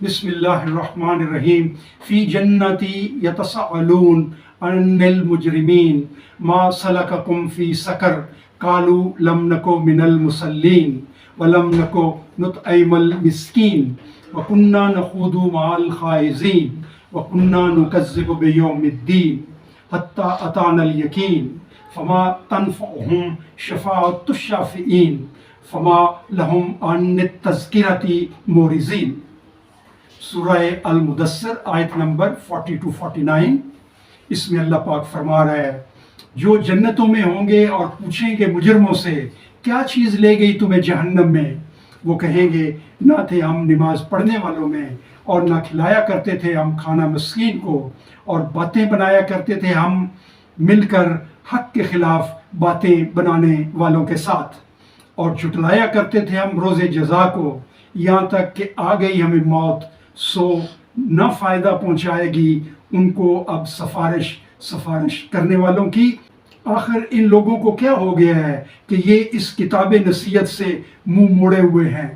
بسم اللہ الرحمن الرحیم فی جنتی یتساءلون عن المجرمین ما سلککم فی سقر قالوا لم نکو من المصلین ولم نکو نطعم المسکین وکنا نخوض مع الخائضین وکنا نکذب بیوم الدین حتی اتانا الیقین فما تنفعهم شفاعۃ الشافعین فما لهم عن التذکرۃ معرضین۔ سورہ المدثر آیت نمبر 40-49۔ اس میں اللہ پاک فرما رہا ہے جو جنتوں میں ہوں گے اور پوچھیں گے مجرموں سے کیا چیز لے گئی تمہیں جہنم میں، وہ کہیں گے نہ تھے ہم نماز پڑھنے والوں میں، اور نہ کھلایا کرتے تھے ہم کھانا مسکین کو، اور باتیں بنایا کرتے تھے ہم مل کر حق کے خلاف باتیں بنانے والوں کے ساتھ، اور جھٹلایا کرتے تھے ہم روز جزا کو، یہاں تک کہ آ گئی ہمیں موت سو نہ فائدہ پہنچائے گی ان کو اب سفارش کرنے والوں کی۔ آخر ان لوگوں کو کیا ہو گیا ہے کہ یہ اس کتاب نصیحت سے منہ موڑے ہوئے ہیں۔